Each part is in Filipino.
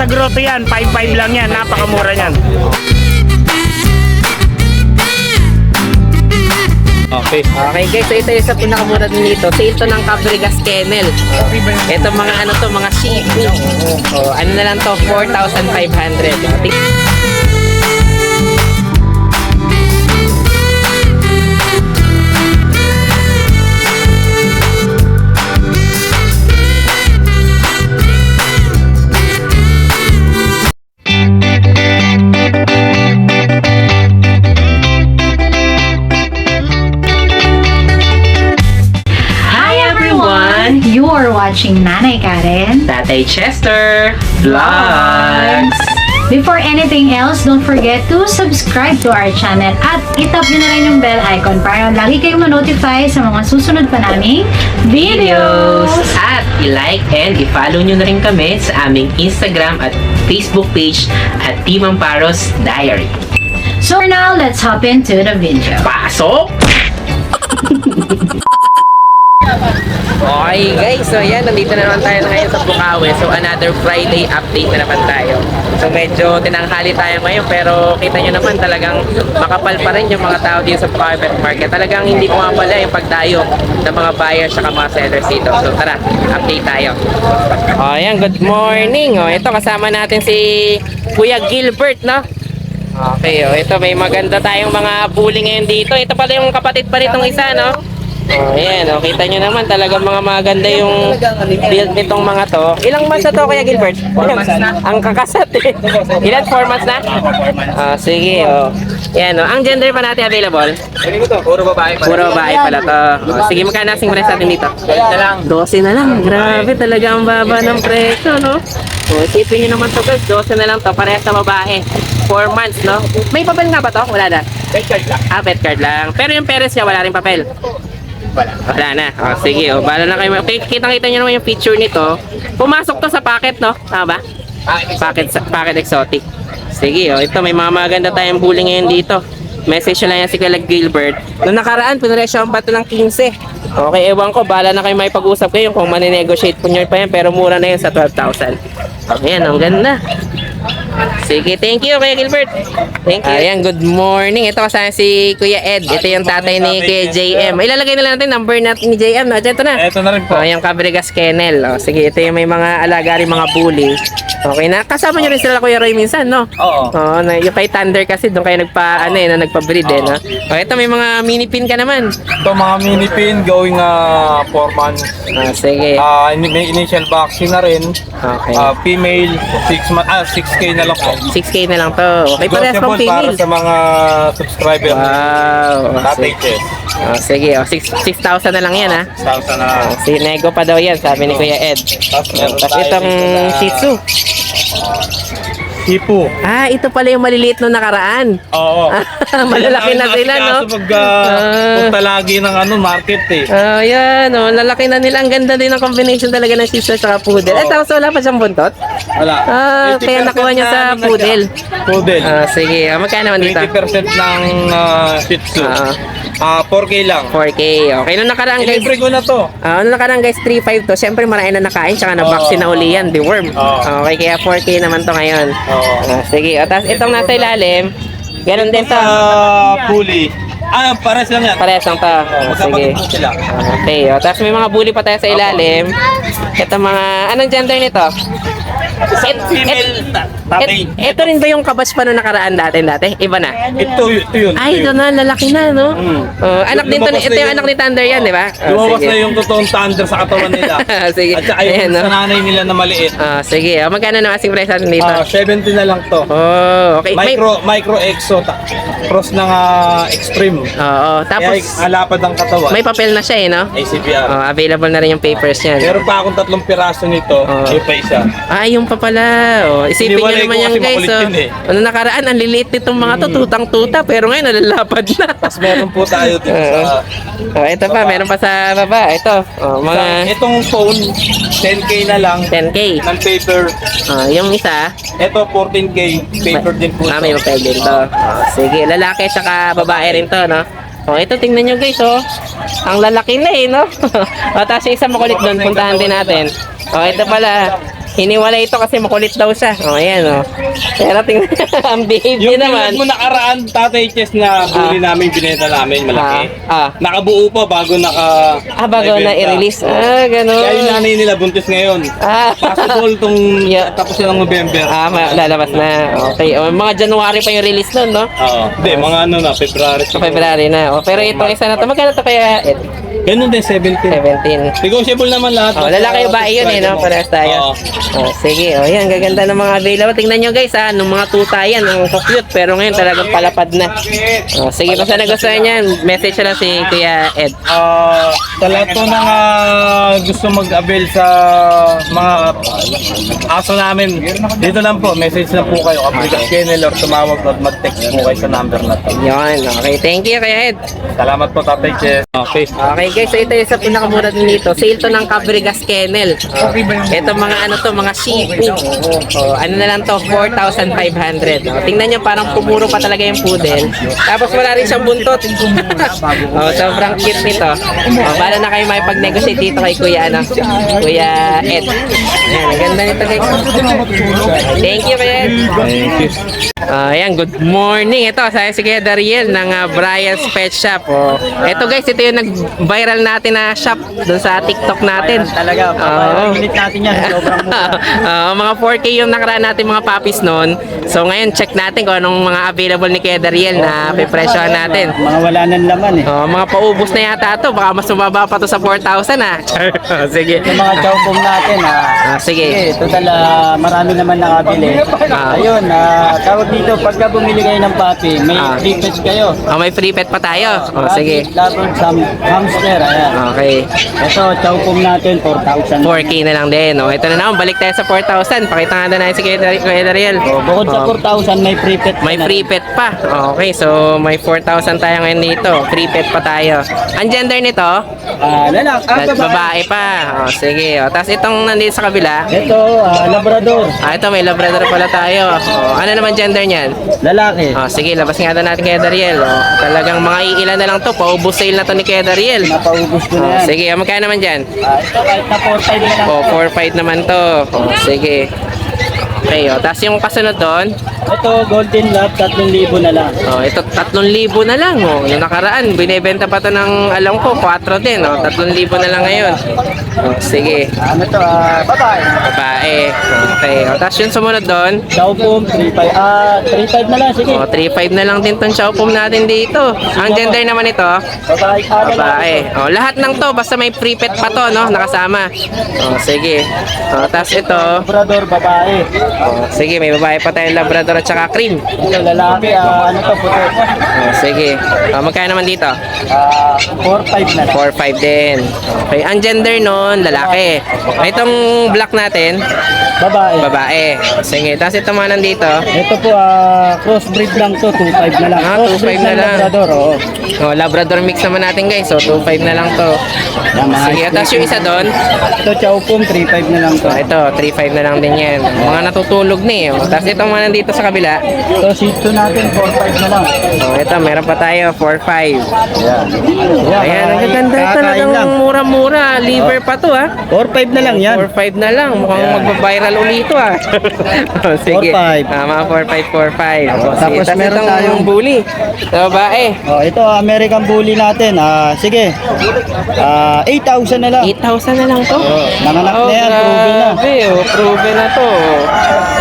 Nasa grotto yan, 5.5 lang yan, napakamura yan. Okay. Okay guys, so ito yung sa pinakamura din dito. Sale to ng Fabregas Kennel. Ito mga ano to, mga Shih Tzu. Ano na lang to, 4,500. You are watching Nanay Karen Tatay Chester Vlogs. Before anything else, don't forget to subscribe to our channel at itap nyo na rin yung bell icon para lagi kayong ma-notify sa mga susunod pa naming videos. At i-like and i-follow nyo na rin kami sa aming Instagram at Facebook page at Team Amparos Diary. So for now, let's hop into the video. Pasok! Okay guys, so yan, nandito na naman tayo ngayon sa Bukawi. So another Friday update na naman tayo. So medyo tinanghali tayo ngayon, pero kita nyo naman talagang makapal pa rin yung mga tao dito sa private market. Talagang hindi pumapala yung pagdayo ng mga buyers at mga sellers dito. So tara, update tayo. O yan, good morning. O ito, kasama natin si Kuya Gilbert, no? Okay, o ito, may maganda tayong mga bully ngayon dito. Ito pala yung kapatid pa nitong isa, no? Oh, ayan, oh, kita nyo naman talagang mga maganda yung build nitong mga to. Ilang months na to, Kuya Gilbert? 4 months na. Ang kakasat eh. Ilan? 4 months na? Sige, oh. Ayan, oh. Ang gender pa natin available? Puro babae pala. Puro babae pala to. Oh, sige, magkano asing price natin dito? 12 na lang. Grabe, talaga ang baba ng presyo, no? So, isipin nyo naman to guys, 12 na lang to. Parehas na babae. 4 months, no? May papel nga ba to? Wala na? Pet card lang. Pet card lang. Pero yung parents niya, wala rin papel. Wala na. O, sige, o, bala na kayo. Okay, kitang-kita nyo naman yung feature nito. Pumasok to sa packet, no? Tama ba? Packet exotic. Sige, o, ito may mga maganda tayong bully ngayon dito. Message lang yan si Kuya Gilbert. Noong nakaraan, pinaresyohan pa ito ng 15. Okay, ewan ko, bala na kayo may pag-usap kayo kung maninegotiate po nyo pa yan, pero mura na yun sa 12,000. Ayan, ang ganda. Sige, thank you Kuya Gilbert. Thank you. Ayan, good morning. Ito kasama si Kuya Ed. Ito yung tatay ni Kuya JM. Ilalagay na lang natin number natin ni JM. No? Ito na. Ito na rin po. Yung Fabregas Kennel. O, sige, ito yung may mga alaga rin mga bully. Okay na. Kasama nyo rin sila Kuya Roy minsan, no? Oo. Yung kay Thunder kasi doon kayo nagpa-breed eh, no? O, ito may mga mini pin ka naman. Ito mga mini pin going 4 months. Sige. May initial vaccine na rin. Okay. Female 6K na lang po. 6K na lang to. Okay, parehas pang Negotiable para female. sa mga subscriber. Wow. Tatay Chess. Sige, 6,000 na lang yan, ha? 1,000 na. Si Nego pa daw yan, sabi ni Kuya Ed. Tapos itong Shih Tzu. Hipo. Ito pala yung maliliit nung nakaraan. Oo. Malalaki na sila, no? Kaso pag punta lagi ng market eh. Yan, lalaki na nila. Ang ganda din ng combination talaga ng Shih Tzu at Poodle. Tapos wala pa siyang buntot? Wala. Kaya nakuha niya sa Poodle. Poodle. Sige, magkano naman dito? 20% ng Shih Tzu. 4K lang. 4K. Okay, nung nakaraan guys. Libre ko na to. Nung nakaraan guys, 3.5 to. Siyempre marami na nakain, tsaka na-vaccine na uli yan, deworm. Okay, kaya 4K naman to ngayon. Sige, tapos itong nasa ilalim, ganun din to. Bully. Pares lang yan. Parehas lang to. Sige. Magkapatid po sila. Okay, tapos may mga bully pa tayo sa ilalim. Ito mga, anong gender nito? Female tatay. Ito rin ba yung kabas pa nung nakaraan dati? Iba na? Ito yun. Ito na, lalaki na, no? Anak din to, ito yung anak ni Thunder yan, di ba? Lumabas na yung totoong thunder sa katawan nila. Sige. At saka yung sa nanay nila na maliit. Sige, magkano na asing price natin dito? 70 na lang to. Okay. Micro Exo. Cross ng Extreme. Tapos Kaya alapad ang katawan. may papel na siya, no? ACBR. Available na rin yung papers niyan. Meron pa akong 3 piraso nito. Yung pa isa. Yung pa pala. Isipin nyo Iniwalay naman ko yan kasi guys. makulit yun eh. Ano nakaraan, ang liliit nitong mga to, tutang-tuta, pero ngayon nalalapad na. Tapos meron po tayo dito sa... Ito pa, meron pa sa baba. Ito, mga Itong phone, 10K na lang. 10K. Ng paper. Yung isa, Ito, 14K. Paper din po. may papel din to. Sige, lalaki tsaka babae rin to, no? Ito, tingnan nyo guys, Ang lalaki na no? Tapos yung isa makulit doon, puntahan din natin. Ito pala, hiniwalay ito kasi makulit daw siya. O, ayan o. Pero tingnan, ang behave Yung niya naman. pinag mo nakaraan, Tatay Chess na bully namin, binenta namin, malaki. Nakabuo pa bago Bago na i-release. Ganun. Kaya yung nanay nila buntis ngayon. Possible tong tapos silang November. Lalabas na. Okay. O, mga January pa yung release nun, no? Oo. Hindi, mga ano na, February. February na. O, pero itong isa na to, magkano to kaya? Ganun din, 17. 17. Negotiable naman lahat. Lalaki ba yun eh, no? Parehas tayo. Sige, yan, gaganda ng mga available. Tingnan nyo guys, nung mga tuta yan, ang cute, pero ngayon talagang palapad na. Sige, basta nagustuhan yan, message lang si Kuya Ed. Sa lahat po ng gusto mag-avail sa mga aso namin, dito lang po, message lang po kayo, Cabrigas Kennel or tumawag at mag-text po kayo sa number na to. Yan, okay. Thank you, Kuya Ed. Salamat po, Tatay Chess. Okay. Okay guys, so ito yung sa pinakamura din dito. Sale to ng Cabrigas Kennel. Ito mga ano to, mga Shih Tzu. Ano na lang to, 4,500. Tingnan nyo, parang pumuro pa talaga yung poodle. Tapos wala rin siyang buntot. Sobrang cute nito. Bala na kayo makipag-negotiate dito kay Kuya, Kuya Ed. Ayan, ang ganda nito guys. Thank you, Kuya Ed. Thank you. Ayan, good morning. Ito, saya si Kuya Dariel ng Brian's Pet Shop. Ito guys, ito yung nag-viral natin na shop doon sa TikTok natin. Talaga, minute natin yan. Sobrang mura. Mga 4K yung nakaraan natin mga puppies noon. So ngayon, check natin kung anong mga available ni Kuya Dariel na pipresyohan natin. Mga wala nang laman eh. Mga paubos na yata to. Baka mas sumaba pa to sa 4,000 Sige. Yung mga chowpong natin Sige. Total marami naman nakabili. Ayun, tawag dito, pagka bumili kayo ng puppy, may free pets kayo. May free pet pa tayo. Sige. Rabbit, hamster, ayan. Okay. Ito, chowpong natin, 4,000. 4K na lang din. Ito na naman, balik tayo sa 4,000. Pakita nga na si Kuya Dariel. Bukod sa 4,000, may free pet. May free pet pa. Okay, so may 4,000 tayo ngayon dito. Free pet pa tayo. Ang gender nito? Babae pa. Sige. Tapos itong nandito sa kabila? Ito, Labrador. Ito may Labrador pala tayo. Ano naman gender niyan? Lalaki. Sige, labas nga na natin kay Dariel. Talagang mga iilan na lang to. Paubos sale na to ni Kuya Dariel. Napaubos ko na yan. Sige, magkano naman dyan? Ito, kahit na 4,500 na lang. 4,500 naman to. Sige. Okay, tapos yung kasunod doon? Ito, Golden Lab, 3,000 na lang. Ito 3,000 na lang. Yung nakaraan, binebenta pa to ng alam ko, 4 din. 3,000 na lang ngayon. Sige. Ano to, babae. Babae. Okay. Tapos yung sumunod doon? Chowpom, 3,500 na lang, sige. 3,500 na lang din tong chowpom natin dito. Ang gender naman ito? Babae, Babae. Lahat ng to, basta may free pet pa to, no? Nakasama. Sige. Tapos ito? Labrador, babae. Sige, may babae pa tayong Labrador at saka cream. Ito, lalaki, ano to, puto. Sige. Magkano naman dito? 4,500 na lang. 4,500 din. Okay. Ang gender nun, lalaki. Itong black natin, Babae. babae. Sige. Tapos ito mga nandito. Ito po, crossbreed lang to, 2,500 na lang. 2,500 na lang. Labrador, oo. Labrador mix naman natin guys. So, 2,500 na lang to. Sige. Tapos yung isa doon, Ito, Chowpom, 3,500 na lang to. ito, 3,500 na lang din yan. Mga natutulog na eh. Tapos itong mga nandito sa kabila. Ito, Shih Tzu natin, 4,500 na lang. Ito, meron pa tayo, 4,500. Yan. Ayan, ang ganda talagang mura-mura. Liver pa to 4,500 na lang yan. 4,500 na lang. Mukhang magbabiral uli ito Sige. 4,500. Mga 4,500, 4,500. Tapos meron tayong bully. Sa babae. Ito, American Bully natin. Sige. 8,000 na lang. 8,000 na lang to. Nanganak na yan, proven na. Grabe, proven na to.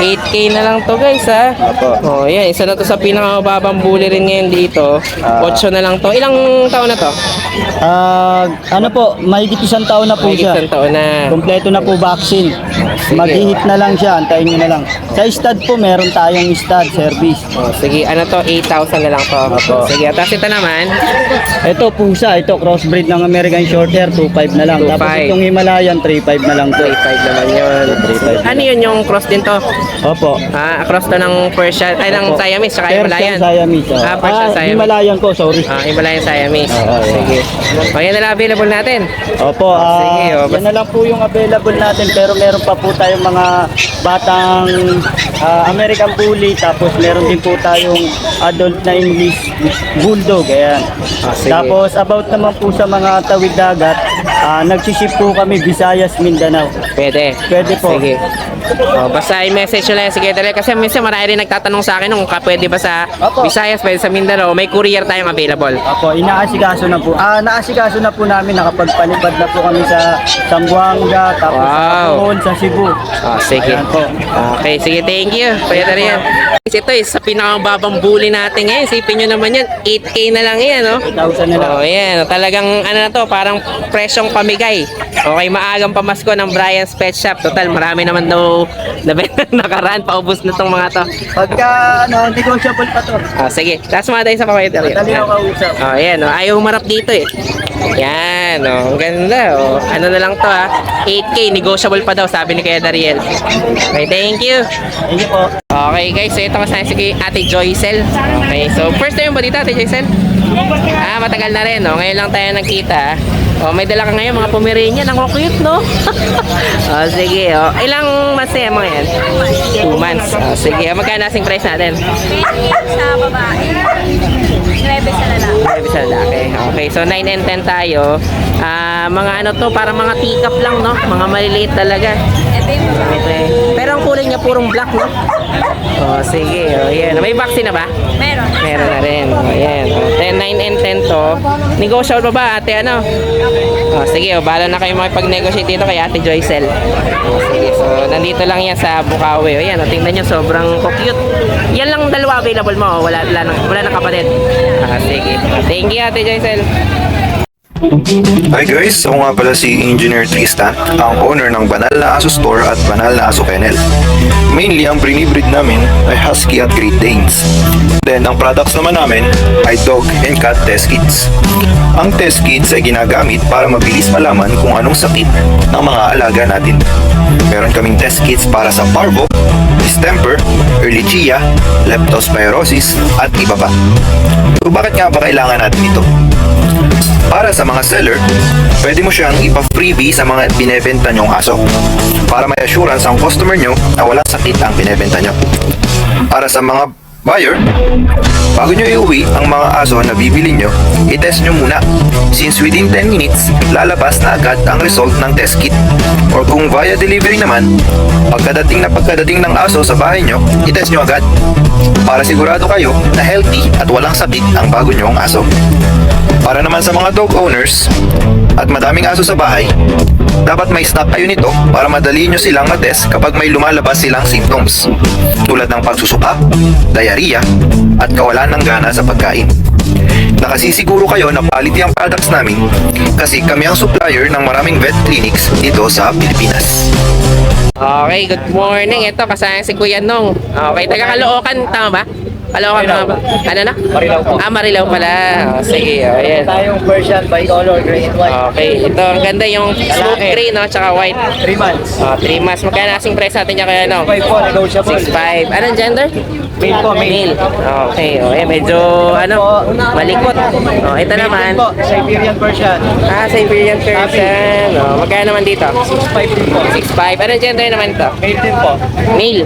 8K na lang to guys yan, isa na to sa pinakamababang bully rin ngayon dito. 8 na lang to. Ilang taon na to? Ano po, mahigit 1 taon na po May siya. isang taon na. Kompleto na po vaccine. Sige. Mag-hit na lang siya, antayin nyo na lang. Sa stud po, meron tayong stud service. Sige, ano to? 8,000 na lang to. Sige, tapos ito naman. Ito pusa, ito crossbreed ng American Shorthair, 2,500 na lang. 2,500. Tapos itong Himalayan, 3,500 na lang to. 3,500 naman yun. 3,500. Ano yun yung cross din to? Opo. Cross to ng Persian, ay ng Opo. Siamese, saka Persian Himalayan. Siamese. Persian Siamese. Himalayan po, sorry. Himalayan Siamese. Oo, Sige. Yan na lang available natin. Opo, Sige, yan na lang po yung available natin pero meron pa po tayong mga batang American Bully tapos meron din po tayong adult na English Bulldog, ayan. Sige. Tapos about naman po sa mga tawid dagat, nagsiship po kami Visayas, Mindanao. Pwede. Pwede po. Sige. Basta i-message nyo lang yan si Kuya Dariel. Kasi minsan marami rin nagtatanong sa akin kung pwede ba sa Opo. Visayas, pwede sa Mindanao. May courier tayong available. Opo, inaasikaso na po. Naasikaso na po namin, nakapagpalipad na po kami sa Zamboanga, tapos sa Wow. Capon, sa Cebu. Sige. Ayan po. Okay, sige, thank you. Kuya Dariel. Ito sa pinakamababang bully natin ngayon. Isipin nyo naman yan, 8K na lang yan, no? 1,000 na lang. Oh, yan. Talagang ano na to, parang presyong pamigay. Okay, maagang pamasko ng Brian's Pet Shop. Total, marami naman daw nakaraan. Paubos na tong mga to. Pagka, negotiable pa to. Sige. Last mga tayo sa Kuya Dariel. Dali ako kausap. Oh, yan. Oh. Ayaw humarap dito eh. Yan. Oh, ang ganda. Oh. Ano na lang to ha. 8K. Negotiable pa daw, sabi ni Kuya Dariel. Okay, thank you. Thank you po. Okay guys, so ito kasama si Ate Joycel. Okay, so first time ba dito Ate Joycel? Matagal na rin, no? Ngayon lang tayo nagkita. May dala ka ngayon, mga Pomeranian. Ang cute, no? Sige, ilang months na yan mga yan? 2 months. Sige, magkano asing price natin? 20 sa babae, 9 sa lalaki. Sa lalaki. Okay, so 9 and 10 tayo. Mga ano to, para mga teacup lang, no? Mga maliliit talaga. Ito yung babae. Okay. Pero ang kulay niya purong black, no? Sige, yan. May vaccine na ba? Meron. Meron na rin. Ayan. 10, 9, and 10 to. Negotiable pa ba ate ano? Sige, bahala na kayo makipag-negotiate dito kay Ate Joycel. Sige, so nandito lang yan sa Bukawi. Ayan, tingnan nyo, sobrang cute. Yan lang dalawa available mo. Wala na kapatid. Sige. Thank you Ate Joycel. Hi guys, ako nga pala si Engineer Tristan, ang owner ng Banal na Aso Store at Banal na Aso Kennel. Mainly, ang brinibreed namin ay Husky at Great Danes. Then, ang products naman namin ay Dog and Cat Test Kits. Ang test kits ay ginagamit para mabilis malaman kung anong sakit ng mga alaga natin. Meron kaming test kits para sa parvo, distemper, ehrlichia, leptospirosis, at iba pa. So, bakit nga ba kailangan natin ito? Para sa mga seller, pwede mo siyang ipa-freebie sa mga binebenta nyong aso para may assurance ang customer nyo na walang sakit ang binebenta nyo. Para sa mga buyer, bago nyo iuwi ang mga aso na bibili nyo, i-test nyo muna since within 10 minutes, lalabas na agad ang result ng test kit. Or kung via delivery naman, pagkadating ng aso sa bahay nyo, i-test nyo agad para sigurado kayo na healthy at walang sakit ang bago nyong aso. Para naman sa mga dog owners at madaming aso sa bahay, dapat may stock kayo nito para madali nyo silang matest kapag may lumalabas silang symptoms tulad ng pagsusuka, diarrhea, at kawalan ng gana sa pagkain. Nakasisiguro kayo na quality ang products namin kasi kami ang supplier ng maraming vet clinics dito sa Pilipinas. Okay, good morning. Ito, kasama si Kuya Nong. Okay, taga Caloocan, tama ba? Caloocan tama ba? Ano na? Marilao po. Marilao pala. Sige, ayan. Tayong Persian bicolor, gray and white. Okay, ito ang ganda yung smooth gray, no? Tsaka white. 3 months. 3 months. Magkano asing price natin niya kaya, no? 5 po, negotiable. 6'5". Anong gender? Male po, male. Okay, okay. Medyo, malikot. Ito Male naman. din po, Siberian Persian. Siberian Persian. Magkano naman dito? 6'5 din po. 6'5". Anong gender naman ito? Male din po. Male.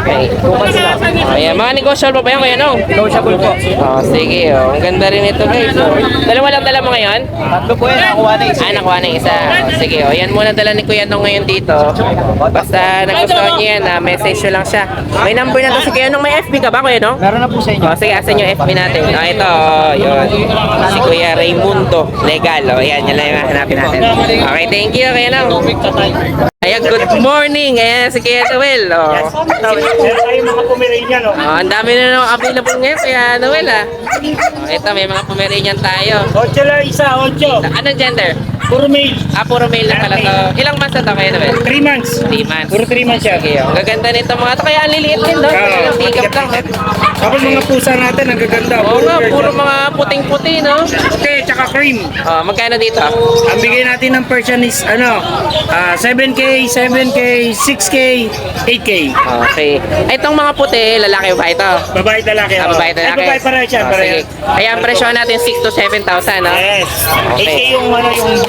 Okay. 2 months na. Ayan, mga negosyable pa ba yan, Kuya Nong? Negotiable po. Sige, ang ganda rin ito guys. Dalawa lang dala mo ngayon? Tatlo po yan, nakuha na isa. Nakuha na isa. Sige, yan muna dala ni Kuya Nong ngayon dito. Basta nagustuhan niyo yan, message nyo lang siya. May number na to si Kuya Nong. May FB ka ba, Kuya Nong? Meron na po sa inyo. Sige, asan yung FB natin? Ito, yun. Si Kuya Raimundo Legal. Yan, yan lang yung hanapin natin. Okay, thank you, Kuya Nong. Ayan, good morning. Ayan, si Kuya Noel. Meron tayong mga Pomeranian, no? Ang dami na nang available ngayon, Kuya Noel, ito, may mga Pomeranian tayo. 8 lang isa, 8. Anong gender? Puro male. Puro male na pala to. Ilang months na to, Kuya Noel? 3 months. 3 months. Puro 3 months siya. Sige, ang gaganda nito mga to. Kaya ang liliit din, no? Yung pick up lang. Tapos mga pusa natin, ang gaganda. Oo nga, puro Persian. mga puting-puti, no? Okay, tsaka cream. Magkano dito? Ang bigay natin ng Persian is, 7K, 7K, 6K, 8K. Okay. Itong mga puti, lalaki ba ito? Babae lalaki. Babae lalaki. Ay, babae para siya. Sige. Kaya ang presyo natin 6 to 7,000, no? Yes. Okay. 8K yung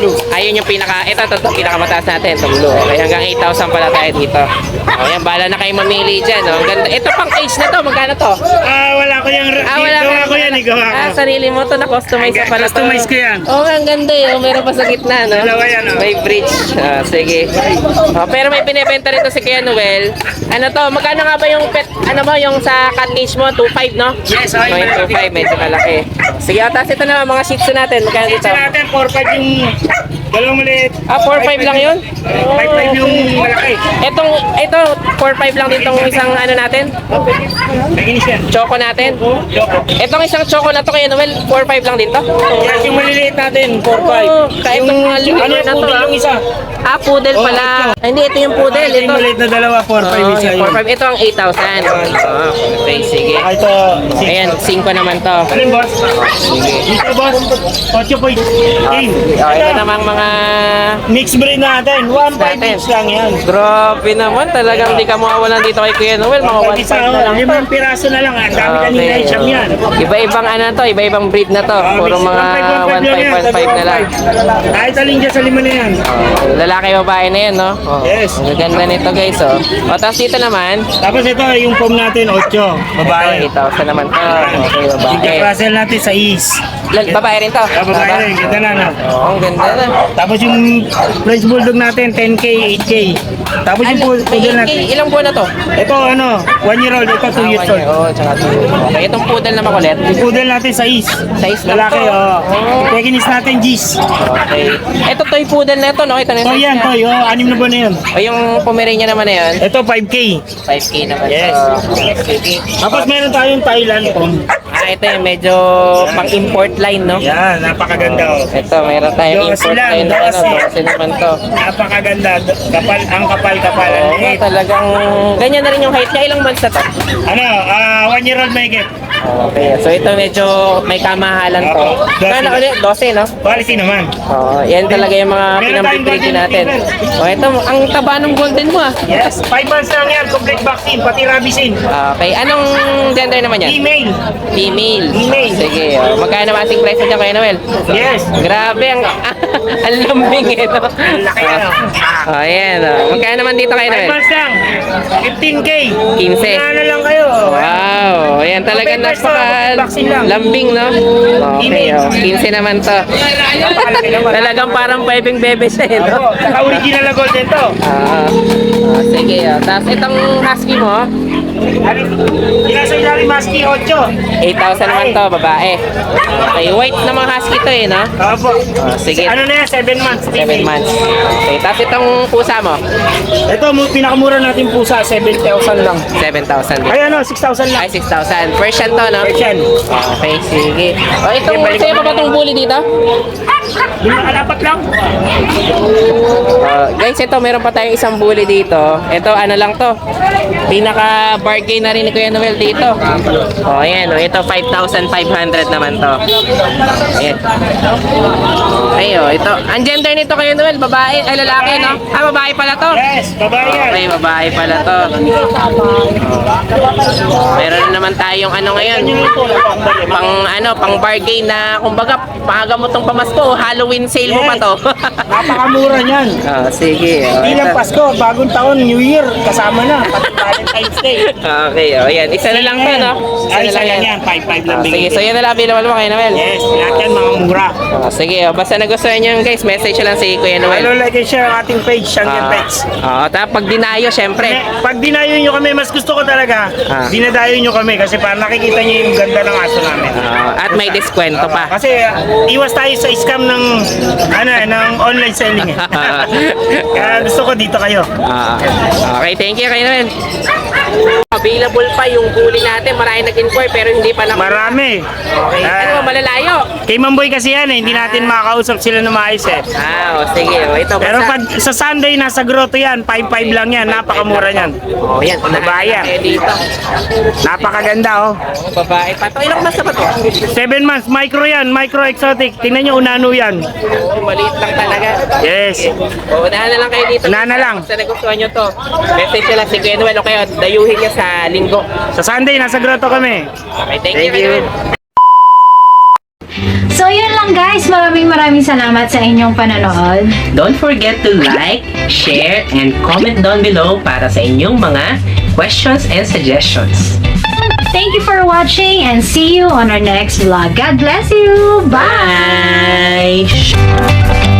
blue. Ayun yung ito pinakamataas natin, itong blue. Okay, hanggang 8,000 pala tayo dito. Ayan, bala na kayo mamili dyan, no? Ang ganda. Ito pang age na to, magkano to? Wala ko yung Wala gawa ko yan. gawa ko. sarili mo to, na-customize ka pala to. Customize ko yan. Oo, ang ganda eh. Meron pa sa gitna, no? Dalawa yan, oh. May bridge. Sige. Pero may binibenta rin to si Kuya Noel. Ano to, magkano nga ba yung pet, ano mo, yung sa cat cage mo? 2.5, no? Yes, okay. 2.5, medyo malaki. Sige, tapos ito naman, mga shih tzu natin. Magkano dito? Sa natin, 4-5 yung dalawang maliit. 4.5 lang yun? 5-5 yung malaki. Ito, 4.5 lang ditong isang ano natin? Naginis yan. Choco natin? Choco. Itong isang choco na to Kuya Noel, 4.5 lang dito? Yes, yung maliliit natin, 4-5. Oo, kahit Yung, yung mga ano liver yung na to, poodle ah. yung isa? Poodle pala. Hindi, ito yung poodle. Ito yung Ito. maliit na dalawa, 4-5 isa yun. 4.5. Ito ang 8,000. Okay, sige. Ito, Ayan, 5 naman to. Ano yung boss? Ito boss, 8 point. Ito namang mga... Mixed breed natin, 1.5 Natin. each lang yan. Grabe naman, talagang di ka mawawalan dito kay Kuya Noel. Mga 1.5 na lang to. 5 piraso na lang, ang dami kanina yung siyam yan. Iba-ibang ano to, iba-ibang breed na to. Puro mga 1.5 na lang. Kahit alin dyan sa lima na yan. Lalaki babae na yan, no? Yes. Ang ganda nito guys, oh. Tapos dito naman, Tapos ito, yung foam natin, 8. Babae. 8,000 naman to. Okay, Yung babae. Jack Russell natin sa East. Babae rin to. Babae rin, ganda na no. Oo, ang ganda na. Tapos yung French Bulldog natin, 10K, 8K. Tapos yung poodle natin. Ilang buwan na to? Ito ano, 1 year old, ito 2 years old. Oo, tsaka 2 years old. Okay, itong poodle na makulit. Yung poodle natin sa East. Size lang Lalaki, to. oh. Pekinis natin, G's. Okay. Ito toy poodle na ito, no? Ito na yung Oh, size yan, niya. toy. Oh, 6 na buwan na yun. O yung Pomeranian naman na yan, Ito, 5K. 5K naman. Yes. Sige. Tapos meron tayong Thailand from. Ito yung medyo pang-import line, no? Yan, napakaganda, oh. Ito, meron tayong Dosi import lang, line na ano, dosi. dosi naman to. Napakaganda. Ang kapal-kapal. Ang Oo, liit. talagang ganyan na rin yung height niya. Ilang months na to? Ano, 1 year old may get. Okay, so ito medyo may kamahalan to. Oo, 12. Kaya ulit, 12, no? Quality naman. Oo, yan talaga yung mga Meron tayong pinambibrigi golden natin. retriever. Oh, ito, ang taba ng golden mo, ah. Yes, 5 months lang yan. Complete vaccine, pati rabisin. Okay, anong gender naman yan? Email. Female. Female. Sige, oh. Magkano naman asing price niya, Kuya Noel? Yes. Grabe, ang ang lambing ito. Laki yan, oh. Ayan, oh. Magkano naman dito, Kuya 5 Noel? months lang. 15K. 15. Ano lang kayo. Wow, ayan talaga Papers to, napaka vaccine lang. lambing, no? Okay, oh. 15 naman to. Talagang parang pwedeng bebe siya, eh, no? Saka original na golden to. Sige, oh. Tapos itong husky mo, Nasa ilalim maski 8. 8,000 naman to, babae. Okay, white na mga husky to, eh, no? Opo. Sige, Ano na yan, 7 months. 7 months. Okay, tapos itong pusa mo, Ito, pinakamura natin pusa, 7,000 lang. 7,000 din. Ay ano, 6,000 lang. Ay, 6,000. Persian to, no? Persian. Okay, sige. O, itong Sige, balik sa'yo ko. pa ba itong bully dito? Yung nakalapat lang. Guys, ito, meron pa tayong isang bully dito. Ito, ano lang to. Pinaka-bargain na rin ni Kuya Noel dito. O, ayan. O, ito, 5,500 naman to. Ayan. Okay, o, ito. Ang gender nito, Kuya Noel, babae, ay lalaki, no? Ah, babae pala to. Yes, babae yan. Okay, babae pala to. Meron na naman tayong ano ngayon. Pang bargain na kumbaga pagagamot tong pamasko, Halloween sale mo pa to. Napakamura niyan. Sige. Hindi lang Pasko, bagong taon, New Year, kasama na. Pati Valentine's Day. Okay, yan. Isa na lang to, no? Ay, sayang yan. 5-5 lang Sige, bigay. so yan na lang available mo kay Noel. Yes, lahat yan mga mura. Sige, basta nagustuhan nyo guys, message lang si Kuya Follow, Noel. like, and share ang ating page, Shangyan Pets. Tapos pag dinayo, syempre. Pag dinayo nyo kami, mas gusto ko talaga, dinadayo nyo kami kasi para nakikita nyo yung ganda ng aso namin. At may diskwento pa. Kasi iwas tayo sa scam ng ng online selling eh. Kaya gusto ko dito kayo. Okay, thank you Kuya Noel. Available pa yung bully natin. Marami nag-inquire pero hindi pa Marami. Okay. Ano, malalayo? Kay Mamboy kasi yan eh, hindi natin makakausap sila na maayos eh. Sige. Ito, Pero basta- pag sa Sunday nasa grotto yan, 5-5 lang yan, napakamura yan. yan. Babayan. Dito. Napakaganda oh. Babae pa. Ito, ilang months na ba to? 7 months, micro yan, micro exotic. Tingnan nyo, unano yan. Maliit lang talaga. Yes. Unahan na lang kayo dito. Unahan na lang. Sa nagustuhan nyo to. Message nyo lang si Kuya Noel o kayo dayuhin niya sa linggo. Sa Sunday, nasa grotto kami. Okay, thank you Thank Kuya you. Noel. So yun lang guys, maraming salamat sa inyong panonood. Don't forget to like, share, and comment down below para sa inyong mga questions and suggestions. Thank you for watching and see you on our next vlog. God bless you. Bye! Bye!